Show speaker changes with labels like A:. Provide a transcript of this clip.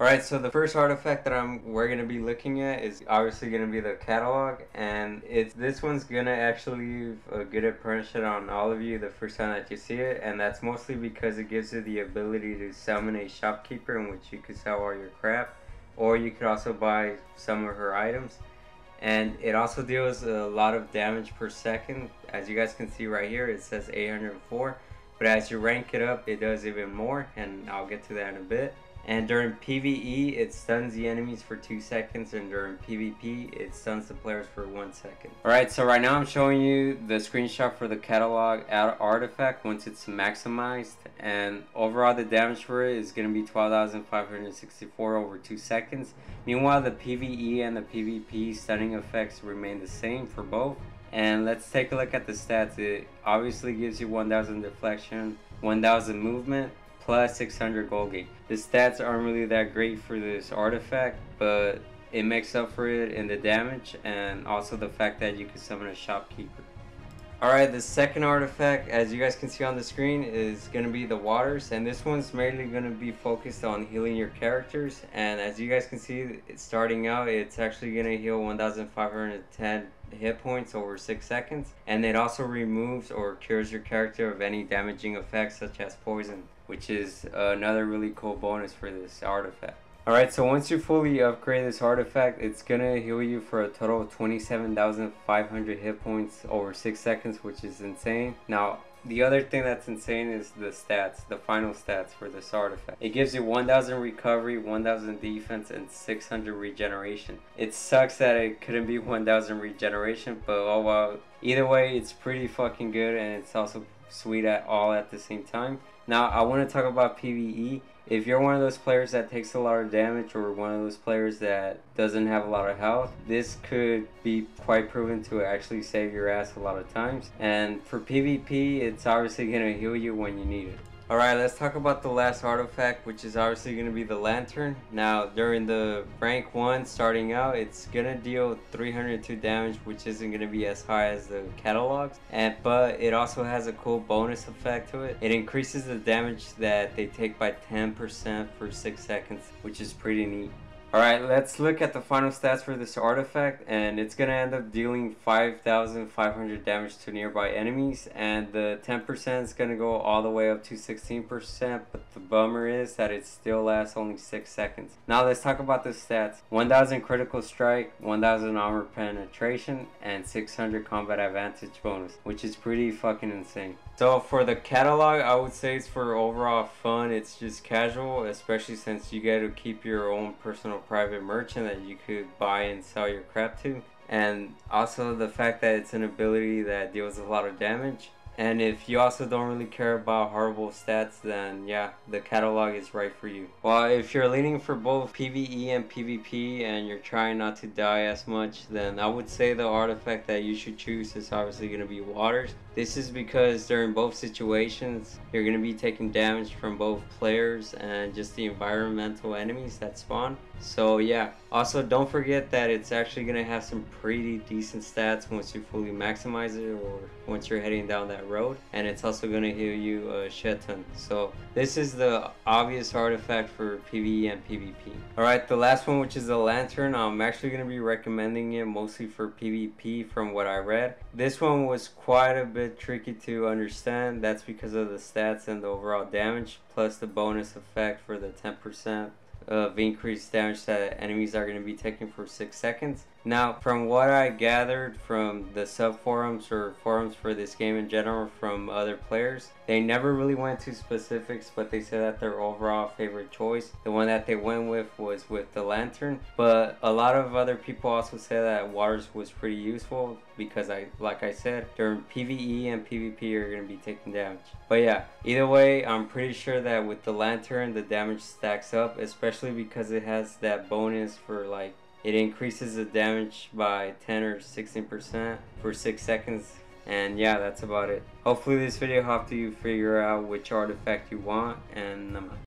A: Alright, so the first artifact that we're gonna be looking at is obviously gonna be the catalog, and this one's gonna actually leave a good impression on all of you the first time that you see it, and that's mostly because it gives you the ability to summon a shopkeeper in which you could sell all your crap, or you could also buy some of her items. And it also deals a lot of damage per second. As you guys can see right here, it says 804, but as you rank it up, it does even more, and I'll get to that in a bit. And during PvE, it stuns the enemies for 2 seconds, and during PvP, it stuns the players for 1 second. Alright, so right now I'm showing you the screenshot for the catalog artifact once it's maximized, and overall the damage for it is going to be 12,564 over 2 seconds. Meanwhile, the PvE and the PvP stunning effects remain the same for both. And let's take a look at the stats. It obviously gives you 1,000 deflection, 1,000 movement, plus 600 gold gate. The stats aren't really that great for this artifact, but it makes up for it in the damage and also the fact that you can summon a shopkeeper. Alright, the second artifact, as you guys can see on the screen, is going to be the waters, and this one's mainly going to be focused on healing your characters. And as you guys can see, starting out, it's actually going to heal 1,510 hit points over 6 seconds, and it also removes or cures your character of any damaging effects such as poison, which is another really cool bonus for this artifact. Alright, so once you fully upgrade this artifact, it's gonna heal you for a total of 27,500 hit points over 6 seconds, which is insane. Now, the other thing that's insane is the stats, the final stats for this artifact. It gives you 1,000 recovery, 1,000 defense, and 600 regeneration. It sucks that it couldn't be 1,000 regeneration, but oh well. Either way, it's pretty fucking good, and it's also sweet at the same time. Now, I want to talk about PvE. If you're one of those players that takes a lot of damage, or one of those players that doesn't have a lot of health, this could be quite proven to actually save your ass a lot of times. And for PvP, it's obviously going to heal you when you need it. Alright, let's talk about the last artifact, which is obviously going to be the Latern. Now, during the rank 1 starting out, it's going to deal 302 damage, which isn't going to be as high as the catalogs, but it also has a cool bonus effect to it. It increases the damage that they take by 10% for 6 seconds, which is pretty neat. Alright, let's look at the final stats for this artifact, and it's going to end up dealing 5,500 damage to nearby enemies, and the 10% is going to go all the way up to 16%, but the bummer is that it still lasts only 6 seconds. Now let's talk about the stats. 1,000 critical strike, 1,000 armor penetration, and 600 combat advantage bonus, which is pretty fucking insane. So for the catalog, I would say it's for overall fun. It's just casual, especially since you get to keep your own personal private merchant that you could buy and sell your crap to. And also the fact that it's an ability that deals a lot of damage. And if you also don't really care about horrible stats, then yeah, the catalog is right for you. Well, if you're leaning for both PvE and PvP and you're trying not to die as much, then I would say the artifact that you should choose is obviously going to be waters. This is because during both situations, you're going to be taking damage from both players and just the environmental enemies that spawn. So yeah, also don't forget that it's actually going to have some pretty decent stats once you fully maximize it, or once you're heading down that road, and it's also going to heal you a shit ton. So this is the obvious artifact for PvE and PvP. Alright, the last one, which is the Latern, I'm actually going to be recommending it mostly for PvP from what I read. This one was quite a bit tricky to understand. That's because of the stats and the overall damage, plus the bonus effect for the 10% of increased damage that enemies are going to be taking for 6 seconds. Now, from what I gathered from the sub forums or forums for this game in general from other players, they never really went to specifics, but they said that their overall favorite choice, the one that they went with, was with the Latern. But a lot of other people also said that waters was pretty useful because, like I said, during PvE and PvP you're going to be taking damage. But yeah, either way, I'm pretty sure that with the Latern the damage stacks up, especially because it has that bonus for like, it increases the damage by 10 or 16% for 6 seconds. And yeah, that's about it. Hopefully this video helped you figure out which artifact you want, and I'm out.